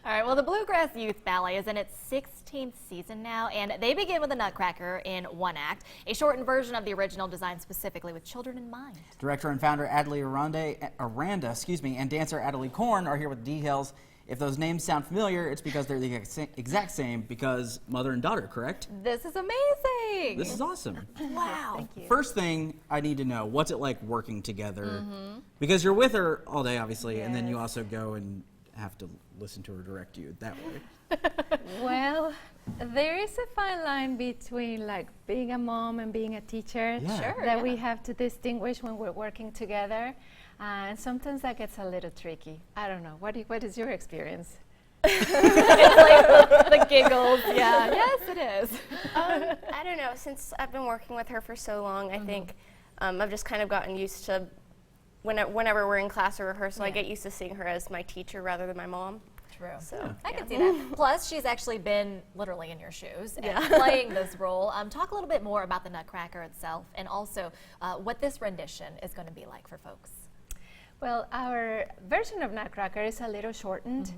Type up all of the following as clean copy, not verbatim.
All right, well, the Bluegrass Youth Ballet is in its 16th season now, and they begin with the Nutcracker in one act, a shortened version of the original designed specifically with children in mind. Director and founder Adalhi Aranda, and dancer Adalhi are here with details. If those names sound familiar, it's because they're the exact same, because mother and daughter, correct? This is amazing. This is awesome. Wow. Thank you. First thing I need to know, what's it like working together? Because you're with her all day, obviously, and then you also go and have to listen to her direct you that way. Well, there is a fine line between like being a mom and being a teacher that we have to distinguish when we're working together. And sometimes that gets a little tricky. I don't know. What is your experience? It's like the giggles. Yeah. Yes, it is. I don't know. Since I've been working with her for so long, I think I've just kind of gotten used to whenever we're in class or rehearsal, I get used to seeing her as my teacher rather than my mom. True. So I can see that. Plus, she's actually been literally in your shoes and playing this role. Talk a little bit more about the Nutcracker itself, and also what this rendition is going to be like for folks. Well, our version of Nutcracker is a little shortened,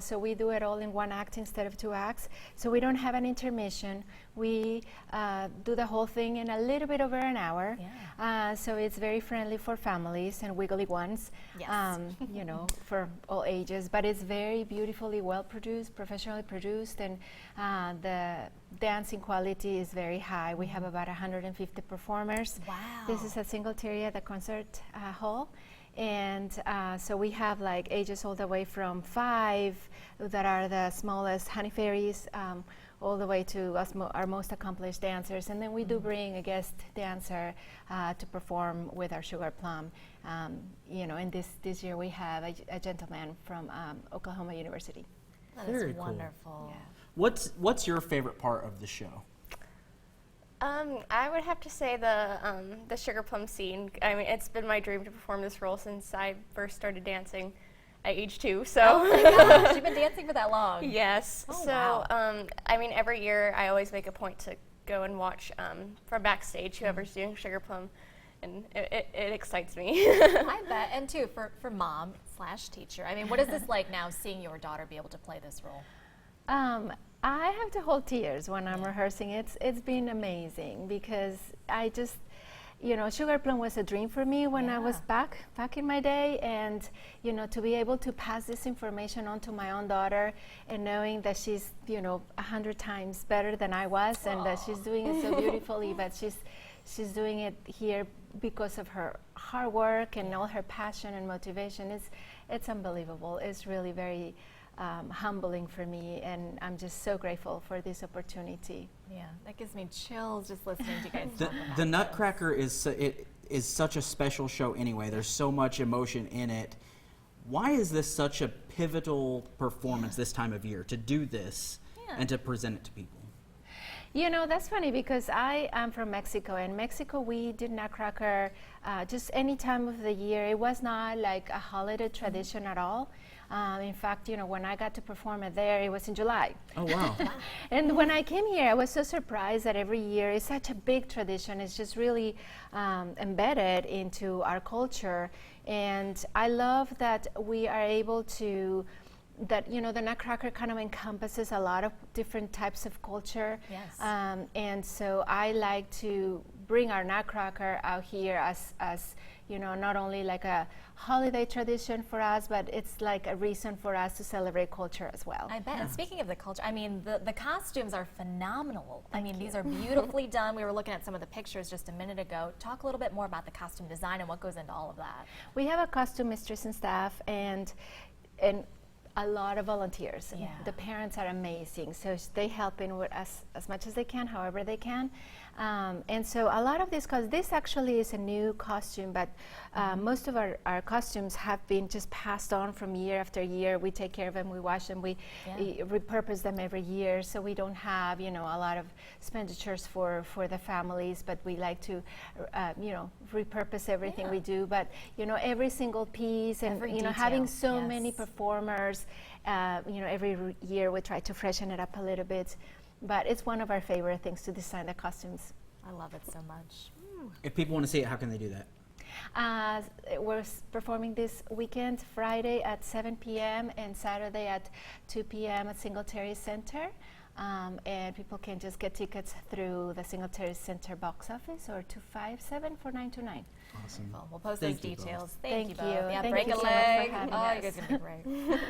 so we do it all in one act instead of 2 acts. So we don't have an intermission. We do the whole thing in a little bit over an hour. So it's very friendly for families and wiggly ones, you know, for all ages. But it's very beautifully well produced, professionally produced, and the dancing quality is very high. We have about 150 performers. Wow. This is at Singletary at the concert hall. And so we have like ages all the way from 5 that are the smallest honey fairies, all the way to us our most accomplished dancers. And then we do bring a guest dancer to perform with our Sugar Plum. You know, and this year we have a gentleman from Oklahoma University. That is wonderful. Yeah. What's your favorite part of the show? I would have to say the Sugar Plum scene. I mean, it's been my dream to perform this role since I first started dancing at age 2. So. Oh my gosh, you've been dancing for that long. Yes. Oh, so, wow. I mean, every year I always make a point to go and watch from backstage whoever's doing Sugar Plum, and it excites me. I bet. And too, for mom/teacher, I mean, what is this like now, seeing your daughter be able to play this role? I have to hold tears when I'm rehearsing. It's been amazing because I just, you know, Sugar Plum was a dream for me when I was back in my day, and you know, to be able to pass this information on to my own daughter and knowing that she's, you know, 100 times better than I was, and that she's doing it so beautifully, but she's doing it here because of her hard work and all her passion and motivation. It's unbelievable. It's really very humbling for me, and I'm just so grateful for this opportunity. Yeah, that gives me chills just listening to you guys talk about The Nutcracker is such a special show anyway. There's so much emotion in it. Why is this such a pivotal performance this time of year, to do this and to present it to people? You know, that's funny because I am from Mexico. In Mexico, we did Nutcracker just any time of the year. It was not like a holiday tradition at all. In fact, you know, when I got to perform it there, it was in July. Oh, wow. And when I came here, I was so surprised that every year it's such a big tradition. It's just really embedded into our culture. And I love that we are able to, that, you know, the Nutcracker kind of encompasses a lot of different types of culture. Yes. And so I like to bring our Nutcracker out here as you know, not only like a holiday tradition for us, but it's like a reason for us to celebrate culture as well. I bet. And speaking of the culture, I mean, the costumes are phenomenal. I mean, these are beautifully done. We were looking at some of the pictures just a minute ago. Talk a little bit more about the costume design and what goes into all of that. We have a costume mistress and staff, and a lot of volunteers. Yeah. The parents are amazing, so they help in with us as much as they can, however they can. And so a lot of this actually is a new costume, but most of our costumes have been just passed on from year after year. We take care of them, we wash them, we repurpose them every year, so we don't have, you know, a lot of expenditures for the families, but we like to, you know, repurpose everything we do. But, you know, every single piece, and, you know, having so many performers, you know, every year we try to freshen it up a little bit. But it's one of our favorite things to design the costumes. I love it so much. If people want to see it, how can they do that? We're performing this weekend, Friday at 7 p.m. and Saturday at 2 p.m. at Singletary Center. And people can just get tickets through the Singletary Center box office or 257-4929. Awesome. Well, we'll post Thank those you both. details. Thank you you. both. Yeah, Thank break you a so much for leg. having Oh, us. you guys are going to be great.